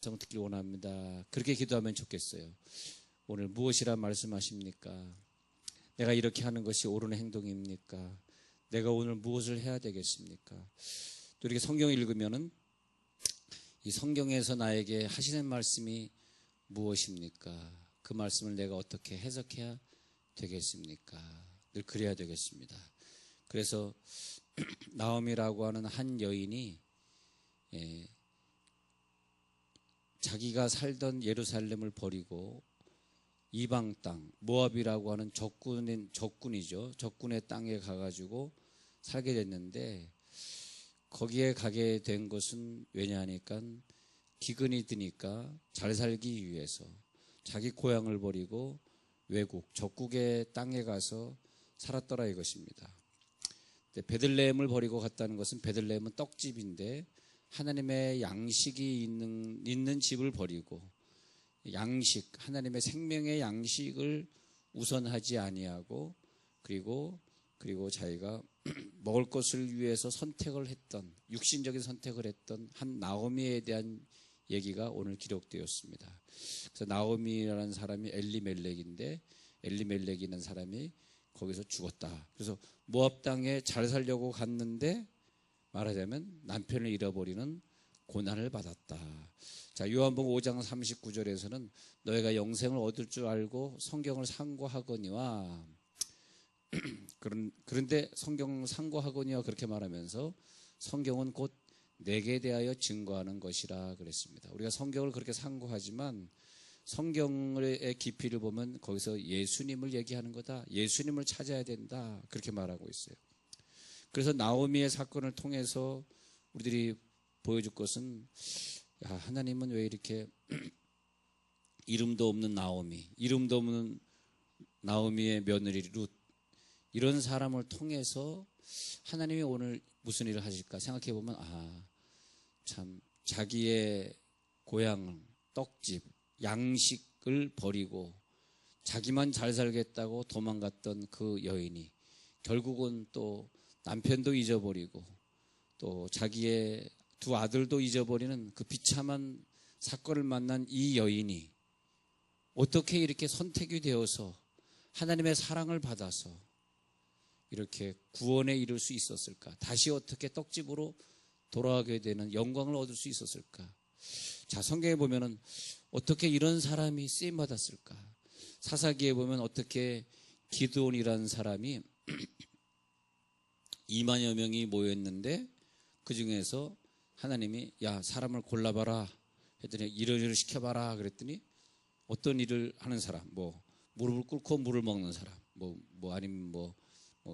정 듣길 원합니다. 그렇게 기도하면 좋겠어요. 오늘 무엇이라 말씀하십니까? 내가 이렇게 하는 것이 옳은 행동입니까? 내가 오늘 무엇을 해야 되겠습니까? 또 이렇게 성경을 읽으면은 이 성경에서 나에게 하시는 말씀이 무엇입니까? 그 말씀을 내가 어떻게 해석해야 되겠습니까? 늘 그래야 되겠습니다. 그래서 나오미라고 하는 한 여인이 자기가 살던 예루살렘을 버리고 이방 땅, 모압이라고 하는 적군이죠. 적군의 땅에 가가지고 살게 됐는데 거기에 가게 된 것은 왜냐하니까 기근이 드니까 잘 살기 위해서 자기 고향을 버리고 외국, 적국의 땅에 가서 살았더라 이것입니다. 베들레헴을 버리고 갔다는 것은 베들레헴은 떡집인데 하나님의 양식이 있는 집을 버리고 양식, 하나님의 생명의 양식을 우선하지 아니하고 그리고 자기가 먹을 것을 위해서 선택을 했던, 육신적인 선택을 했던 한 나오미에 대한 얘기가 오늘 기록되었습니다. 그래서 나오미라는 사람이 엘리멜렉인데 엘리멜렉이라는 사람이 거기서 죽었다. 그래서 모압 땅에 잘 살려고 갔는데 말하자면 남편을 잃어버리는 고난을 받았다. 자, 요한복음 5장 39절에서는 너희가 영생을 얻을 줄 알고 성경을 상고하거니와 그런데 성경 상고하거니와 그렇게 말하면서 성경은 곧 내게 대하여 증거하는 것이라 그랬습니다. 우리가 성경을 그렇게 상고하지만 성경의 깊이를 보면 거기서 예수님을 얘기하는 거다. 예수님을 찾아야 된다. 그렇게 말하고 있어요. 그래서 나오미의 사건을 통해서 우리들이 보여줄 것은 하나님은 왜 이렇게 이름도 없는 나오미, 이름도 없는 나오미의 며느리 룻 이런 사람을 통해서 하나님이 오늘 무슨 일을 하실까 생각해 보면 참 자기의 고향, 떡집, 양식을 버리고 자기만 잘 살겠다고 도망갔던 그 여인이 결국은 또 남편도 잊어버리고 또 자기의 두 아들도 잊어버리는 그 비참한 사건을 만난 이 여인이 어떻게 이렇게 선택이 되어서 하나님의 사랑을 받아서 이렇게 구원에 이를 수 있었을까? 다시 어떻게 떡집으로 돌아가게 되는 영광을 얻을 수 있었을까? 자, 성경에 보면은 어떻게 이런 사람이 쓰임 받았을까? 사사기에 보면 어떻게 기드온이라는 사람이 2만여 명이 모였는데 그 중에서 하나님이 사람을 골라봐라 했더니 일을 시켜봐라 그랬더니 어떤 일을 하는 사람, 무릎을 꿇고 물을 먹는 사람, 아니면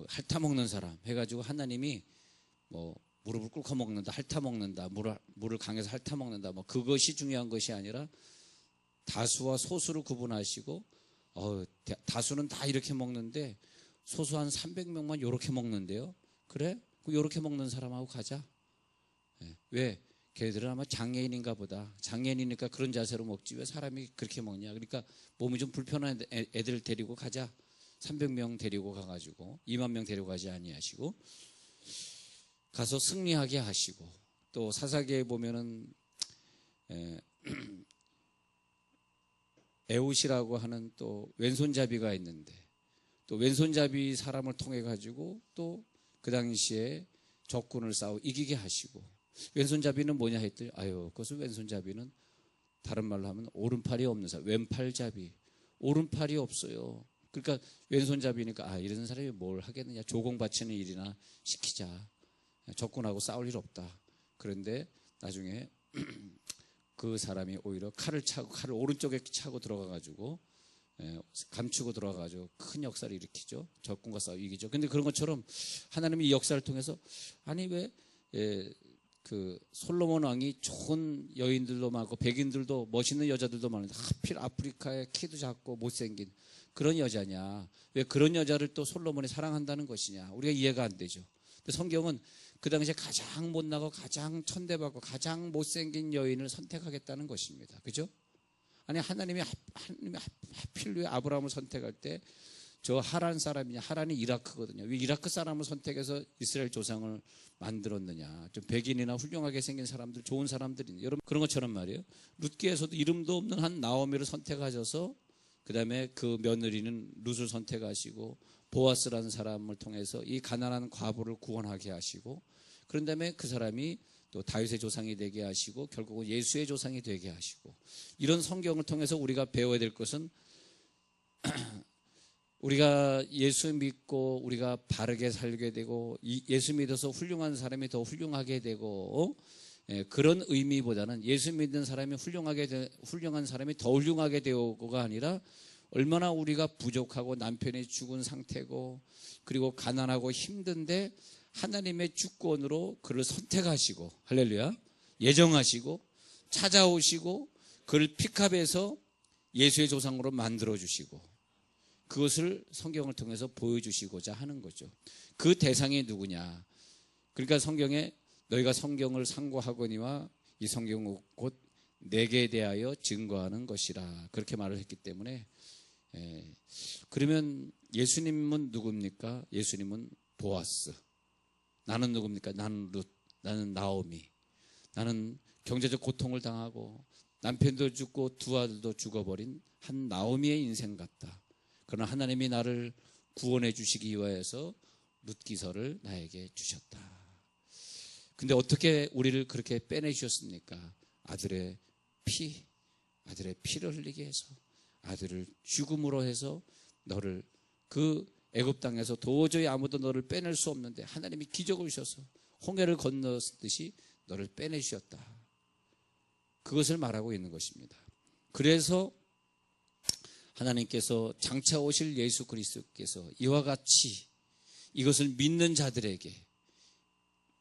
핥아 먹는 사람 해가지고 하나님이 무릎을 꿇고 먹는다, 핥아 먹는다, 물을 강에서 핥아 먹는다, 그것이 중요한 것이 아니라 다수와 소수를 구분하시고 다수는 다 이렇게 먹는데 소수 한 300명만 이렇게 먹는데요. 그래? 이렇게 먹는 사람하고 가자. 왜? 걔들은 아마 장애인인가 보다. 장애인이니까 그런 자세로 먹지 왜 사람이 그렇게 먹냐. 그러니까 몸이 좀 불편한 애들 데리고 가자. 300명 데리고 가가지고 2만 명 데리고 가지 아니하시고 가서 승리하게 하시고 또 사사기에 보면은 에웃이라고 하는 또 왼손잡이가 있는데 또 왼손잡이 사람을 통해 가지고 또 그 당시에 적군을 싸워 이기게 하시고 왼손잡이는 뭐냐 했더니 그것은 왼손잡이는 다른 말로 하면 오른팔이 없는 사람, 왼팔잡이, 오른팔이 없어요. 그러니까 왼손잡이니까 이런 사람이 뭘 하겠느냐, 조공 바치는 일이나 시키자. 적군하고 싸울 일 없다. 그런데 나중에 그 사람이 오히려 칼을 오른쪽에 차고 들어가가지고 감추고 들어가가지고 큰 역사를 일으키죠. 적군과 싸워 이기죠. 근데 그런 것처럼 하나님이 이 역사를 통해서 왜 솔로몬 왕이 좋은 여인들도 많고 백인들도 멋있는 여자들도 많은데 하필 아프리카에 키도 작고 못생긴 그런 여자냐, 왜 그런 여자를 또 솔로몬이 사랑한다는 것이냐, 우리가 이해가 안 되죠. 근데 성경은 그 당시에 가장 못나고 가장 천대받고 가장 못생긴 여인을 선택하겠다는 것입니다. 그죠? 아니 하나님이 하필 왜 아브라함을 선택할 때 저 하란 사람이냐? 하란이 이라크거든요. 왜 이라크 사람을 선택해서 이스라엘 조상을 만들었느냐? 좀 백인이나 훌륭하게 생긴 사람들, 좋은 사람들이 여러분 그런 것처럼 말이에요. 룻기에서도 이름도 없는 한 나오미를 선택하셔서 그 다음에 그 며느리는 룻을 선택하시고 보아스라는 사람을 통해서 이 가난한 과부를 구원하게 하시고 그런 다음에 그 사람이 또 다윗의 조상이 되게 하시고 결국은 예수의 조상이 되게 하시고 이런 성경을 통해서 우리가 배워야 될 것은 우리가 예수 믿고 우리가 바르게 살게 되고 예수 믿어서 훌륭한 사람이 더 훌륭하게 되고 그런 의미보다는 예수 믿는 사람이 훌륭한 사람이 더 훌륭하게 되고가 아니라 얼마나 우리가 부족하고 남편이 죽은 상태고 그리고 가난하고 힘든데 하나님의 주권으로 그를 선택하시고 할렐루야 예정하시고 찾아오시고 그를 픽업해서 예수의 조상으로 만들어주시고 그것을 성경을 통해서 보여주시고자 하는 거죠. 그 대상이 누구냐? 그러니까 성경에 너희가 성경을 상고하거니와 이 성경은 곧 내게 대하여 증거하는 것이라 그렇게 말을 했기 때문에 그러면 예수님은 누굽니까? 예수님은 보아스. 나는 누굽니까? 나는 룻, 나는 나오미. 나는 경제적 고통을 당하고 남편도 죽고 두 아들도 죽어버린 한 나오미의 인생 같다. 그러나 하나님이 나를 구원해 주시기 위하여서 룻기서를 나에게 주셨다. 근데 어떻게 우리를 그렇게 빼내주셨습니까? 아들의 피를 흘리게 해서 아들을 죽음으로 해서 너를 그 애굽 땅에서 도저히 아무도 너를 빼낼 수 없는데 하나님이 기적을 주셔서 홍해를 건넜듯이 너를 빼내주셨다. 그것을 말하고 있는 것입니다. 그래서 하나님께서 장차 오실 예수 그리스도께서 이와 같이 이것을 믿는 자들에게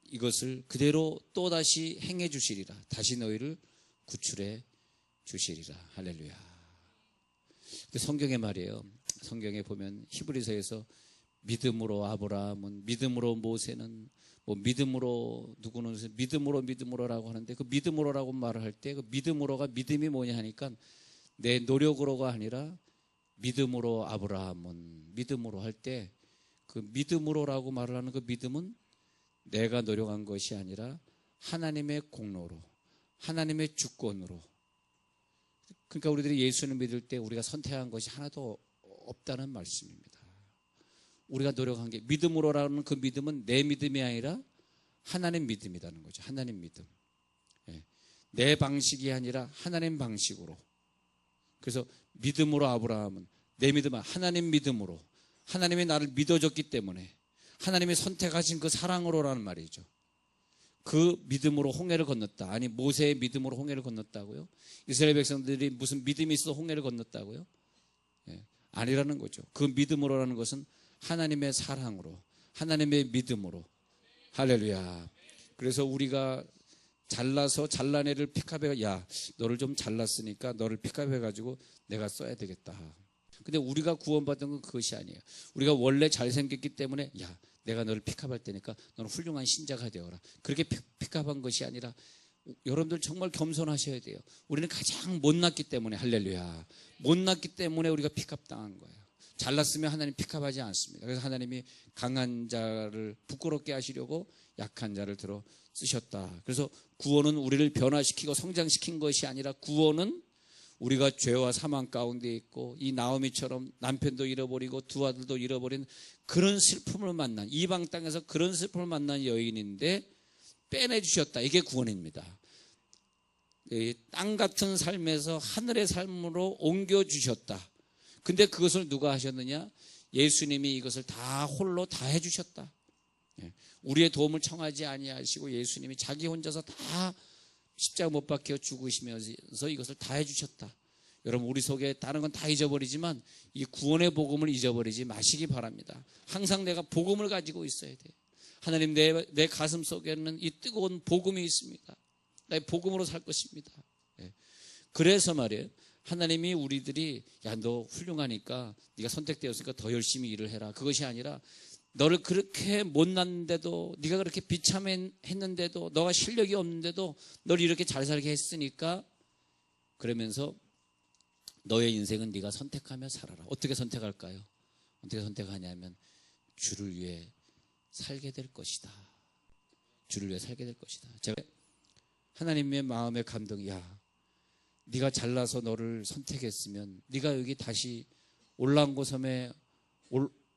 이것을 그대로 또다시 행해 주시리라. 다시 너희를 구출해 주시리라. 할렐루야. 성경의 말이에요. 성경에 보면 히브리서에서 믿음으로 아브라함은 믿음으로 모세는 뭐 믿음으로 누구는 믿음으로라고 하는데 그 믿음으로라고 말을 할 때 그 믿음으로가 믿음이 뭐냐 하니까 내 노력으로가 아니라 믿음으로 아브라함은 믿음으로 할 때 그 믿음으로라고 말을 하는 그 믿음은 내가 노력한 것이 아니라 하나님의 공로로 하나님의 주권으로 그러니까 우리들이 예수를 믿을 때 우리가 선택한 것이 하나도 없다는 말씀입니다. 우리가 노력한 게 믿음으로라는 그 믿음은 내 믿음이 아니라 하나님 믿음이라는 거죠. 하나님 믿음. 내 방식이 아니라 하나님 방식으로. 그래서 믿음으로 아브라함은 내 믿음은 하나님 믿음으로 하나님이 나를 믿어줬기 때문에 하나님이 선택하신 그 사랑으로라는 말이죠. 그 믿음으로 홍해를 건넜다. 아니 모세의 믿음으로 홍해를 건넜다고요? 이스라엘 백성들이 무슨 믿음이 있어 홍해를 건넜다고요? 아니라는 거죠. 그 믿음으로라는 것은 하나님의 사랑으로 하나님의 믿음으로 할렐루야. 그래서 우리가 잘나서 잘난 애를 픽업해 야 너를 좀 잘났으니까 너를 픽업해가지고 내가 써야 되겠다. 근데 우리가 구원받은 건 그것이 아니에요. 우리가 원래 잘생겼기 때문에 야 내가 너를 픽업할 테니까 너는 훌륭한 신자가 되어라. 그렇게 픽업한 것이 아니라 여러분들 정말 겸손하셔야 돼요. 우리는 가장 못났기 때문에 할렐루야. 못났기 때문에 우리가 픽업당한 거예요. 잘났으면 하나님 픽업하지 않습니다. 그래서 하나님이 강한 자를 부끄럽게 하시려고 약한 자를 들어 쓰셨다. 그래서 구원은 우리를 변화시키고 성장시킨 것이 아니라 구원은 우리가 죄와 사망 가운데 있고 이 나오미처럼 남편도 잃어버리고 두 아들도 잃어버린 그런 슬픔을 만난 이방 땅에서 그런 슬픔을 만난 여인인데 빼내주셨다. 이게 구원입니다. 땅 같은 삶에서 하늘의 삶으로 옮겨주셨다. 근데 그것을 누가 하셨느냐? 예수님이 이것을 다 홀로 다 해주셨다. 우리의 도움을 청하지 아니하시고 예수님이 자기 혼자서 다 십자가 못 박혀 죽으시면서 이것을 다 해주셨다. 여러분 우리 속에 다른 건 다 잊어버리지만 이 구원의 복음을 잊어버리지 마시기 바랍니다. 항상 내가 복음을 가지고 있어야 돼요. 하나님 내 가슴 속에는 이 뜨거운 복음이 있습니다. 나의 복음으로 살 것입니다. 그래서 말이에요. 하나님이 우리들이 야 너 훌륭하니까 네가 선택되었으니까 더 열심히 일을 해라. 그것이 아니라 너를 그렇게 못났는데도 네가 그렇게 비참했는데도 너가 실력이 없는데도 너를 이렇게 잘 살게 했으니까 그러면서 너의 인생은 네가 선택하며 살아라. 어떻게 선택할까요? 어떻게 선택하냐면 주를 위해 살게 될 것이다. 주를 위해 살게 될 것이다. 제가 하나님의 마음의 감동, 야, 네가 잘나서 너를 선택했으면 네가 여기 다시 올라온 곳섬에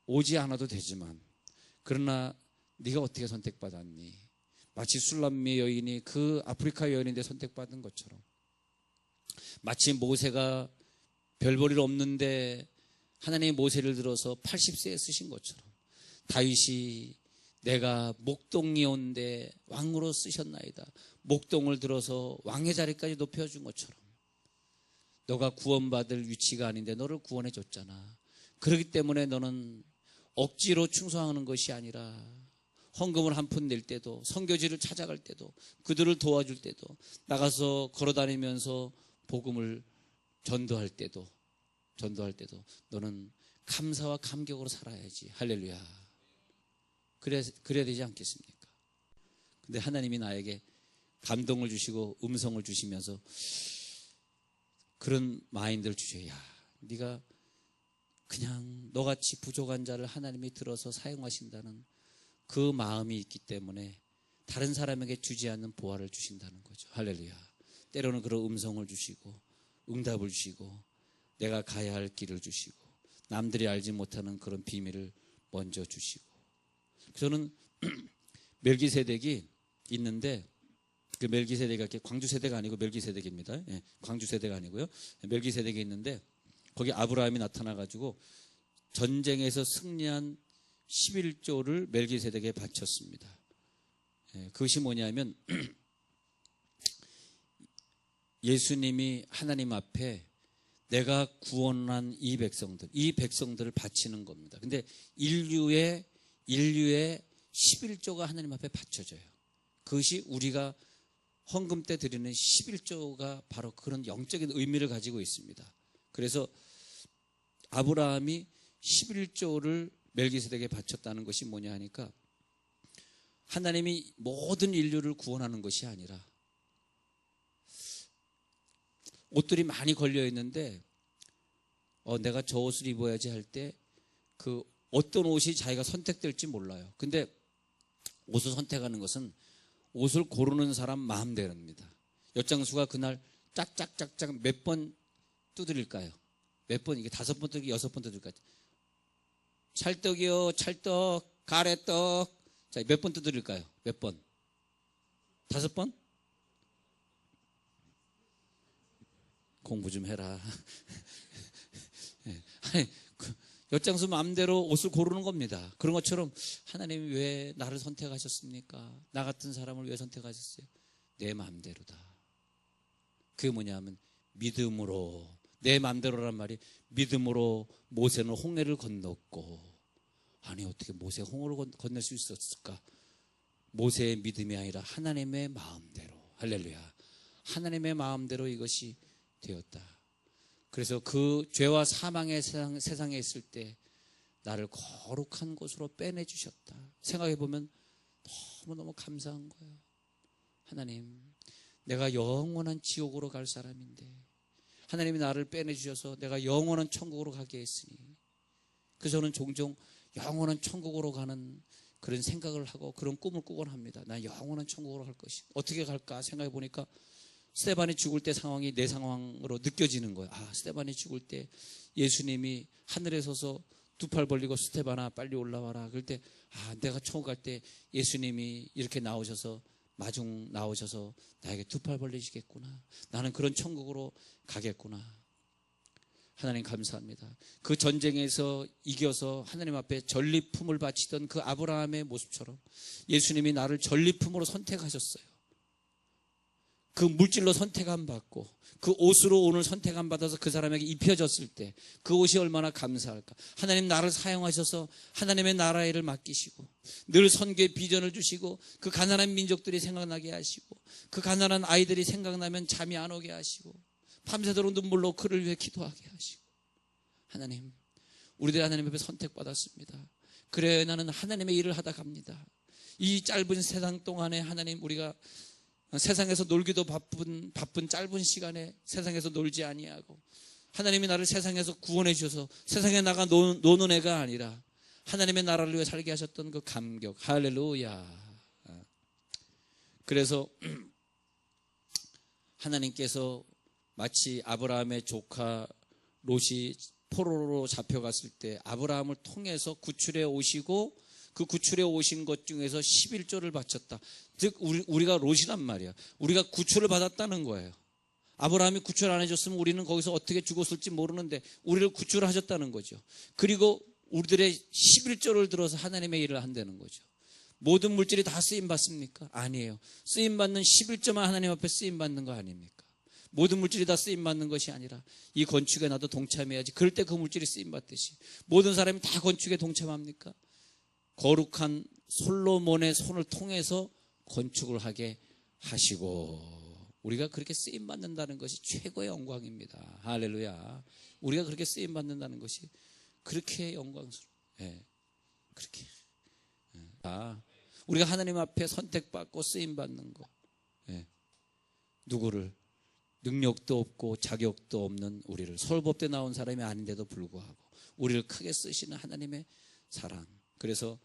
오지 않아도 되지만, 그러나 네가 어떻게 선택받았니? 마치 술람미 여인이 그 아프리카 여인인데 선택받은 것처럼, 마치 모세가 별 볼 일 없는데 하나님이 모세를 들어서 80세에 쓰신 것처럼, 다윗이 내가 목동이온데 왕으로 쓰셨나이다, 목동을 들어서 왕의 자리까지 높여준 것처럼, 너가 구원받을 위치가 아닌데 너를 구원해 줬잖아. 그렇기 때문에 너는 억지로 충성하는 것이 아니라 헌금을 한 푼 낼 때도, 선교지를 찾아갈 때도, 그들을 도와줄 때도, 나가서 걸어다니면서 복음을 전도할 때도 너는 감사와 감격으로 살아야지. 할렐루야. 그래야 되지 않겠습니까? 근데 하나님이 나에게 감동을 주시고 음성을 주시면서 그런 마인드를 주셔요. 야, 네가 그냥 너같이 부족한 자를 하나님이 들어서 사용하신다는 그 마음이 있기 때문에 다른 사람에게 주지 않는 보화를 주신다는 거죠. 할렐루야. 때로는 그런 음성을 주시고 응답을 주시고 내가 가야 할 길을 주시고 남들이 알지 못하는 그런 비밀을 먼저 주시고. 저는 멜기세덱이 있는데, 그 멜기세덱이 광주 세대가 아니고 멜기세덱입니다. 예, 광주 세대가 아니고요. 멜기세덱이 있는데 거기 아브라함이 나타나가지고 전쟁에서 승리한 11조를 멜기세덱에 바쳤습니다. 예, 그것이 뭐냐면 예수님이 하나님 앞에 내가 구원한 이 백성들을 바치는 겁니다. 근데 인류의 11조가 하나님 앞에 바쳐져요. 그것이 우리가 헌금 때 드리는 11조가 바로 그런 영적인 의미를 가지고 있습니다. 그래서 아브라함이 11조를 멜기세덱에 바쳤다는 것이 뭐냐 하니까, 하나님이 모든 인류를 구원하는 것이 아니라, 옷들이 많이 걸려 있는데 내가 저 옷을 입어야지 할 때 그 어떤 옷이 자기가 선택될지 몰라요. 근데 옷을 선택하는 것은 옷을 고르는 사람 마음대로입니다. 엿장수가 그날 짝짝짝짝 몇 번 두드릴까요? 몇 번, 이게 5번 두드리기, 6번 두드릴까요? 찰떡이요, 찰떡, 가래떡. 자, 몇 번 두드릴까요? 몇 번? 5번? 공부 좀 해라. 엿장수 마음대로 옷을 고르는 겁니다. 그런 것처럼 하나님이 왜 나를 선택하셨습니까? 나 같은 사람을 왜 선택하셨어요? 내 마음대로다. 그게 뭐냐면 믿음으로, 내 마음대로란 말이 믿음으로 모세는 홍해를 건넜고, 아니 어떻게 모세 홍해를 건널 수 있었을까? 모세의 믿음이 아니라 하나님의 마음대로. 할렐루야. 하나님의 마음대로 이것이 되었다. 그래서 그 죄와 사망의 세상에 있을 때 나를 거룩한 곳으로 빼내주셨다. 생각해보면 너무너무 감사한 거예요. 하나님, 내가 영원한 지옥으로 갈 사람인데 하나님이 나를 빼내주셔서 내가 영원한 천국으로 가게 했으니, 그래서 저는 종종 영원한 천국으로 가는 그런 생각을 하고 그런 꿈을 꾸곤 합니다. 난 영원한 천국으로 갈 것이, 어떻게 갈까 생각해보니까 스데반이 죽을 때 상황이 내 상황으로 느껴지는 거예요. 아, 스데반이 죽을 때 예수님이 하늘에 서서 두 팔 벌리고 스데반아 빨리 올라와라. 그럴 때 아, 내가 천국 갈 때 예수님이 이렇게 나오셔서 마중 나오셔서 나에게 두 팔 벌리시겠구나. 나는 그런 천국으로 가겠구나. 하나님 감사합니다. 그 전쟁에서 이겨서 하나님 앞에 전리품을 바치던 그 아브라함의 모습처럼 예수님이 나를 전리품으로 선택하셨어요. 그 물질로 선택함 받고 그 옷으로 오늘 선택함 받아서 그 사람에게 입혀졌을 때 그 옷이 얼마나 감사할까. 하나님 나를 사용하셔서 하나님의 나라의 일을 맡기시고 늘 선교의 비전을 주시고 그 가난한 민족들이 생각나게 하시고 그 가난한 아이들이 생각나면 잠이 안 오게 하시고 밤새도록 눈물로 그를 위해 기도하게 하시고. 하나님, 우리들 하나님 앞에 선택받았습니다. 그래 나는 하나님의 일을 하다 갑니다. 이 짧은 세상 동안에 하나님, 우리가 세상에서 놀기도 바쁜 짧은 시간에 세상에서 놀지 아니하고 하나님이 나를 세상에서 구원해 주셔서 세상에 나가 노는 애가 아니라 하나님의 나라를 위해 살게 하셨던 그 감격. 할렐루야. 그래서 하나님께서 마치 아브라함의 조카 롯이 포로로 잡혀갔을 때 아브라함을 통해서 구출해 오시고 그 구출해 오신 것 중에서 11조를 바쳤다. 즉 우리가 롯이란 말이야. 우리가 구출을 받았다는 거예요. 아브라함이 구출 안 해줬으면 우리는 거기서 어떻게 죽었을지 모르는데 우리를 구출하셨다는 거죠. 그리고 우리들의 11조를 들어서 하나님의 일을 한다는 거죠. 모든 물질이 다 쓰임받습니까? 아니에요. 쓰임받는 11조만 하나님 앞에 쓰임받는 거 아닙니까? 모든 물질이 다 쓰임받는 것이 아니라 이 건축에 나도 동참해야지. 그럴 때 그 물질이 쓰임받듯이 모든 사람이 다 건축에 동참합니까? 거룩한 솔로몬의 손을 통해서 건축을 하게 하시고 우리가 그렇게 쓰임받는다는 것이 최고의 영광입니다. 할렐루야. 우리가 그렇게 쓰임받는다는 것이 그렇게 영광스러워요. 네. 그렇게. 우리가 하나님 앞에 선택받고 쓰임받는 거. 네. 누구를? 능력도 없고 자격도 없는 우리를, 서울법대 나온 사람이 아닌데도 불구하고 우리를 크게 쓰시는 하나님의 사랑. 그래서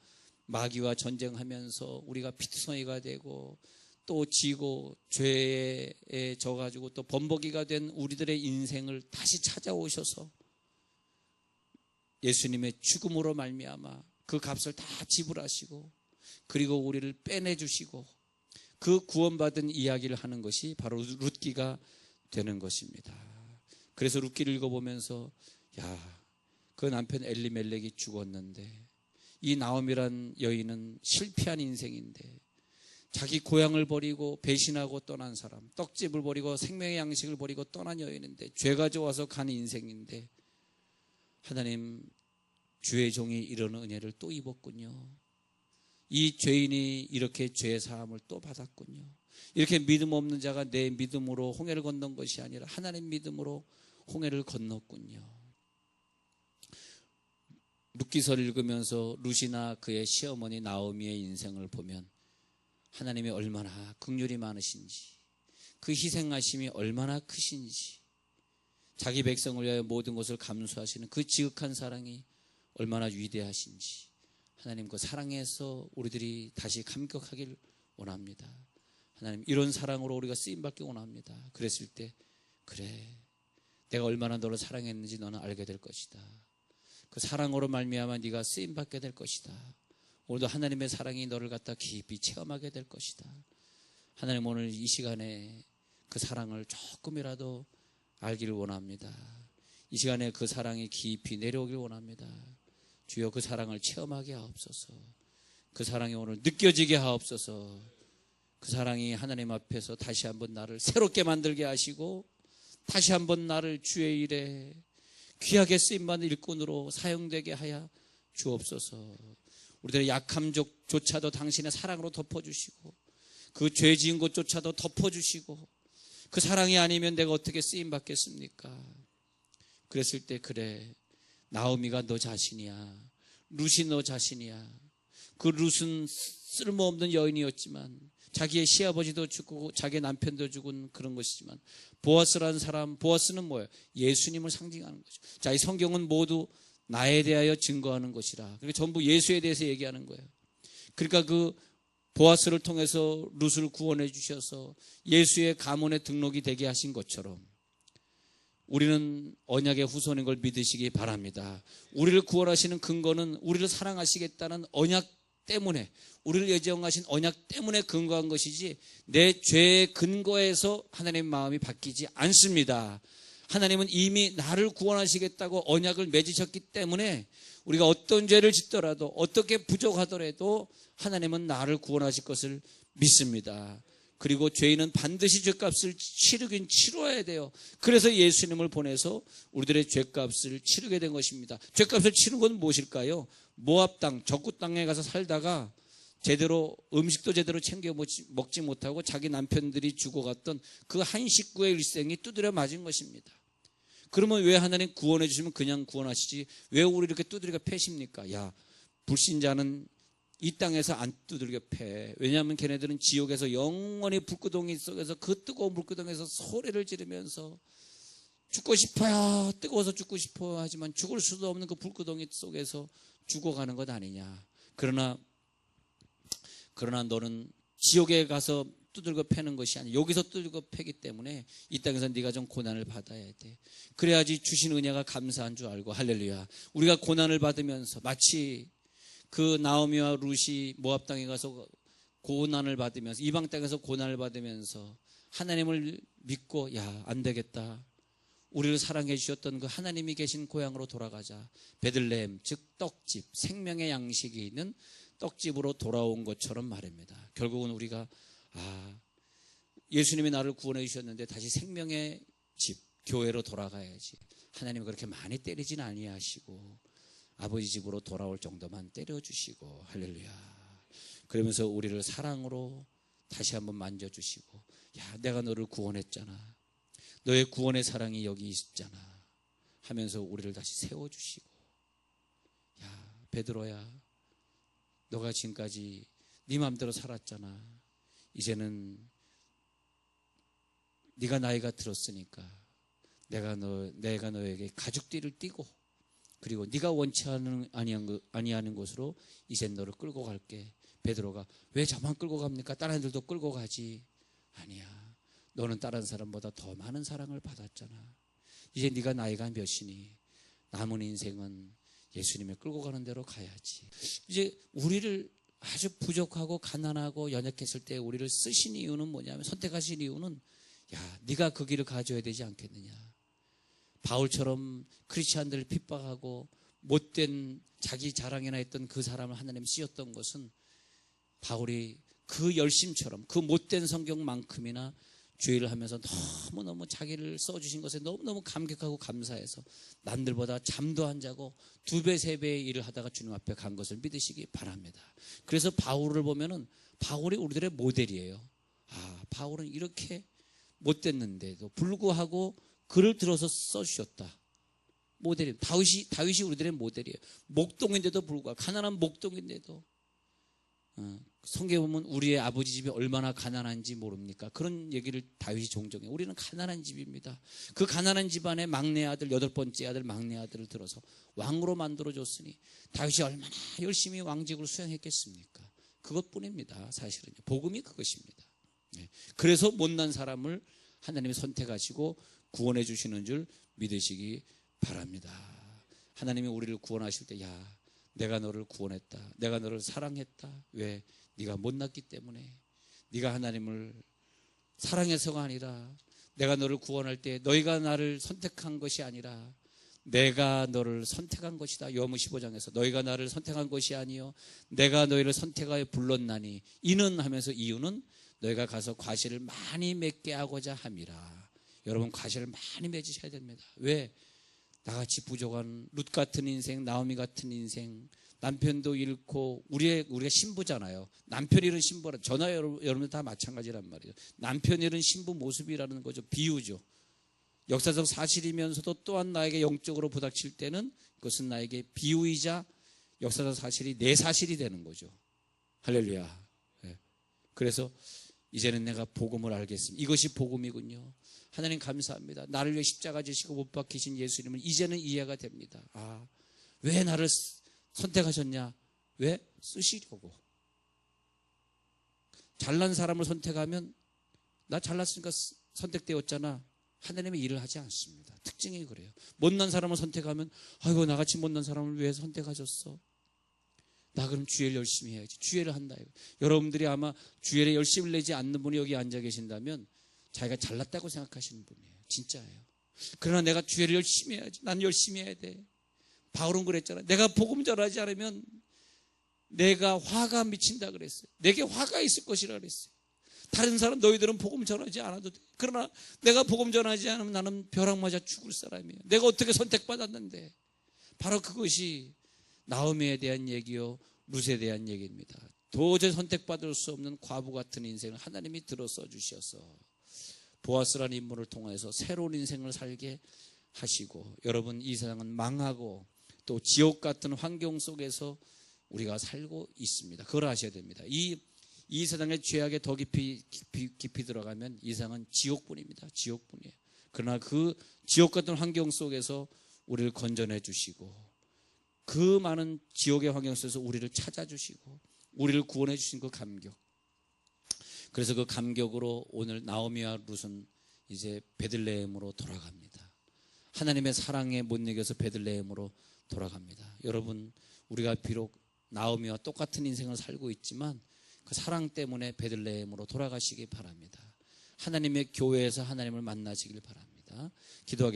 마귀와 전쟁하면서 우리가 피투성이가 되고 또 지고 죄에 져가지고 또 범벅이가 된 우리들의 인생을 다시 찾아오셔서 예수님의 죽음으로 말미암아 그 값을 다 지불하시고 그리고 우리를 빼내주시고 그 구원받은 이야기를 하는 것이 바로 룻기가 되는 것입니다. 그래서 룻기를 읽어보면서 그 남편 엘리멜렉이 죽었는데 이 나오미란 여인은 실패한 인생인데 자기 고향을 버리고 배신하고 떠난 사람, 떡집을 버리고 생명의 양식을 버리고 떠난 여인인데 죄가 좋아서 간 인생인데 하나님 주의 종이 이런 은혜를 또 입었군요. 이 죄인이 이렇게 죄의 사함을 또 받았군요. 이렇게 믿음 없는 자가 내 믿음으로 홍해를 건넌 것이 아니라 하나님 믿음으로 홍해를 건넜군요. 룻기서를 읽으면서 룻이나 그의 시어머니 나오미의 인생을 보면 하나님이 얼마나 긍휼이 많으신지, 그 희생하심이 얼마나 크신지, 자기 백성을 위하여 모든 것을 감수하시는 그 지극한 사랑이 얼마나 위대하신지 하나님 그 사랑에서 우리들이 다시 감격하길 원합니다. 하나님 이런 사랑으로 우리가 쓰임받기 원합니다. 그랬을 때 그래 내가 얼마나 너를 사랑했는지 너는 알게 될 것이다. 그 사랑으로 말미암아 네가 쓰임받게 될 것이다. 오늘도 하나님의 사랑이 너를 갖다 깊이 체험하게 될 것이다. 하나님 오늘 이 시간에 그 사랑을 조금이라도 알기를 원합니다. 이 시간에 그 사랑이 깊이 내려오길 원합니다. 주여 그 사랑을 체험하게 하옵소서. 그 사랑이 오늘 느껴지게 하옵소서. 그 사랑이 하나님 앞에서 다시 한번 나를 새롭게 만들게 하시고 다시 한번 나를 주의 일에 귀하게 쓰임받는 일꾼으로 사용되게 하여 주옵소서. 우리들의 약함조차도 당신의 사랑으로 덮어주시고 그 죄 지은 것조차도 덮어주시고 그 사랑이 아니면 내가 어떻게 쓰임받겠습니까? 그랬을 때 그래 나오미가 너 자신이야. 룻이 너 자신이야. 그 룻은 쓸모없는 여인이었지만 자기의 시아버지도 죽고 자기의 남편도 죽은 그런 것이지만 보아스라는 사람, 보아스는 뭐예요? 예수님을 상징하는 거죠. 자, 이 성경은 모두 나에 대하여 증거하는 것이라. 그러니까 전부 예수에 대해서 얘기하는 거예요. 그러니까 그 보아스를 통해서 룻을 구원해 주셔서 예수의 가문에 등록이 되게 하신 것처럼 우리는 언약의 후손인 걸 믿으시기 바랍니다. 우리를 구원하시는 근거는 우리를 사랑하시겠다는 언약 때문에, 우리를 예정하신 언약 때문에 근거한 것이지 내 죄의 근거에서 하나님의 마음이 바뀌지 않습니다. 하나님은 이미 나를 구원하시겠다고 언약을 맺으셨기 때문에 우리가 어떤 죄를 짓더라도 어떻게 부족하더라도 하나님은 나를 구원하실 것을 믿습니다. 그리고 죄인은 반드시 죄값을 치르긴 치러야 돼요. 그래서 예수님을 보내서 우리들의 죄값을 치르게 된 것입니다. 죄값을 치른 건 무엇일까요? 모압 땅, 적국 땅에 가서 살다가 제대로 음식도 제대로 챙겨 먹지 못하고 자기 남편들이 죽어갔던 그 한 식구의 일생이 두드려 맞은 것입니다. 그러면 왜 하나님 구원해 주시면 그냥 구원하시지 왜 우리 이렇게 두드려 패십니까? 야, 불신자는 이 땅에서 안 두들겨 패. 왜냐하면 걔네들은 지옥에서 영원히 불구덩이 속에서 그 뜨거운 불구덩이에서 소리를 지르면서 죽고 싶어요. 뜨거워서 죽고 싶어요. 하지만 죽을 수도 없는 그 불구덩이 속에서 죽어가는 것 아니냐. 그러나 너는 지옥에 가서 두들겨 패는 것이 아니야. 여기서 두들겨 패기 때문에 이 땅에서 네가 좀 고난을 받아야 돼. 그래야지 주신 은혜가 감사한 줄 알고. 할렐루야. 우리가 고난을 받으면서 마치 그 나오미와 룻이 모압 땅에 가서 고난을 받으면서, 이방 땅에서 고난을 받으면서 하나님을 믿고, 야, 안 되겠다. 우리를 사랑해 주셨던 그 하나님이 계신 고향으로 돌아가자. 베들레헴, 즉 떡집, 생명의 양식이 있는 떡집으로 돌아온 것처럼 말입니다. 결국은 우리가 예수님이 나를 구원해 주셨는데 다시 생명의 집, 교회로 돌아가야지. 하나님이 그렇게 많이 때리진 아니하시고 아버지 집으로 돌아올 정도만 때려주시고, 할렐루야. 그러면서 우리를 사랑으로 다시 한번 만져주시고, 야, 내가 너를 구원했잖아. 너의 구원의 사랑이 여기 있잖아 하면서 우리를 다시 세워주시고, 야, 베드로야, 너가 지금까지 네 마음대로 살았잖아. 이제는 네가 나이가 들었으니까 내가 너에게 가죽띠를 띠고, 그리고 네가 원치 아니하는 곳으로 이제 너를 끌고 갈게. 베드로가, 왜 저만 끌고 갑니까? 다른 애들도 끌고 가지. 아니야, 너는 다른 사람보다 더 많은 사랑을 받았잖아. 이제 네가 나이가 몇이니 남은 인생은 예수님을 끌고 가는 대로 가야지. 이제 우리를 아주 부족하고 가난하고 연약했을 때 우리를 쓰신 이유는 뭐냐면, 선택하신 이유는, 야, 네가 그 길을 가져야 되지 않겠느냐. 바울처럼 크리스찬들을 핍박하고 못된 자기 자랑이나 했던 그 사람을 하나님 쓰셨던 것은, 바울이 그 열심처럼 그 못된 성경만큼이나 주의를 하면서 너무너무 자기를 써주신 것에 너무너무 감격하고 감사해서 남들보다 잠도 안 자고 2배, 3배의 일을 하다가 주님 앞에 간 것을 믿으시기 바랍니다. 그래서 바울을 보면은 바울이 우리들의 모델이에요. 바울은 이렇게 못됐는데도 불구하고 글을 들어서 써주셨다. 모델이에요. 다윗이 우리들의 모델이에요. 목동인데도 불구하고, 가난한 목동인데도. 성경에 보면 우리의 아버지 집이 얼마나 가난한지 모릅니까? 그런 얘기를 다윗이 종종 해요. 우리는 가난한 집입니다. 그 가난한 집안의 막내 아들, 8번째 아들, 막내 아들을 들어서 왕으로 만들어줬으니 다윗이 얼마나 열심히 왕직을 수행했겠습니까? 그것뿐입니다. 사실은 복음이 그것입니다. 그래서 못난 사람을 하나님이 선택하시고 구원해 주시는 줄 믿으시기 바랍니다. 하나님이 우리를 구원하실 때, 야, 내가 너를 구원했다. 내가 너를 사랑했다. 왜? 네가 못났기 때문에. 네가 하나님을 사랑해서가 아니라, 내가 너를 구원할 때 너희가 나를 선택한 것이 아니라 내가 너를 선택한 것이다. 요한복음 15장에서 너희가 나를 선택한 것이 아니요 내가 너희를 선택하여 불렀나니 이는 하면서, 이유는 너희가 가서 과실을 많이 맺게 하고자 함이라. 여러분, 과실을 많이 맺으셔야 됩니다. 왜? 나같이 부족한 룻 같은 인생, 나오미 같은 인생, 남편도 잃고, 우리가 신부잖아요. 남편 잃은 신부라, 저나 여러분들 다 마찬가지란 말이에요. 남편 잃은 신부 모습이라는 거죠. 비유죠. 역사적 사실이면서도 또한 나에게 영적으로 부닥칠 때는 그것은 나에게 비유이자 역사적 사실이 내 사실이 되는 거죠. 할렐루야. 그래서 이제는 내가 복음을 알겠습니다. 이것이 복음이군요. 하나님 감사합니다. 나를 위해 십자가 지시고 못 박히신 예수님은 이제는 이해가 됩니다. 왜 나를 선택하셨냐? 왜? 쓰시려고. 잘난 사람을 선택하면, 나 잘났으니까 선택되었잖아, 하나님의 일을 하지 않습니다. 특징이 그래요. 못난 사람을 선택하면, 아이고, 나같이 못난 사람을 왜 선택하셨어? 나 그럼 주일 열심히 해야지. 주일을 한다. 여러분들이 아마 주일에 열심히 내지 않는 분이 여기 앉아 계신다면 자기가 잘났다고 생각하시는 분이에요. 진짜예요. 그러나 내가 주일을 열심히 해야지. 난 열심히 해야 돼. 바울은 그랬잖아. 내가 복음 전하지 않으면 내가 화가 미친다 그랬어요. 내게 화가 있을 것이라 그랬어요. 다른 사람, 너희들은 복음 전하지 않아도 돼. 그러나 내가 복음 전하지 않으면 나는 벼락 맞아 죽을 사람이에요. 내가 어떻게 선택받았는데. 바로 그것이 나오미에 대한 얘기요, 룻에 대한 얘기입니다. 도저히 선택받을 수 없는 과부 같은 인생을 하나님이 들어 써주셔서 보아스라는 인물을 통해서 새로운 인생을 살게 하시고, 여러분, 이 세상은 망하고 또 지옥 같은 환경 속에서 우리가 살고 있습니다. 그걸 아셔야 됩니다. 이 세상의 죄악에 더 깊이 들어가면 이 세상은 지옥뿐입니다. 지옥뿐이에요. 그러나 그 지옥 같은 환경 속에서 우리를 건져내 주시고 그 많은 지옥의 환경 속에서 우리를 찾아주시고 우리를 구원해 주신 그 감격. 그래서 그 감격으로 오늘 나오미와 룻은 이제 베들레헴으로 돌아갑니다. 하나님의 사랑에 못 이겨서 베들레헴으로 돌아갑니다. 여러분, 우리가 비록 나오미와 똑같은 인생을 살고 있지만 그 사랑 때문에 베들레헴으로 돌아가시기 바랍니다. 하나님의 교회에서 하나님을 만나시길 바랍니다. 기도하겠습니다.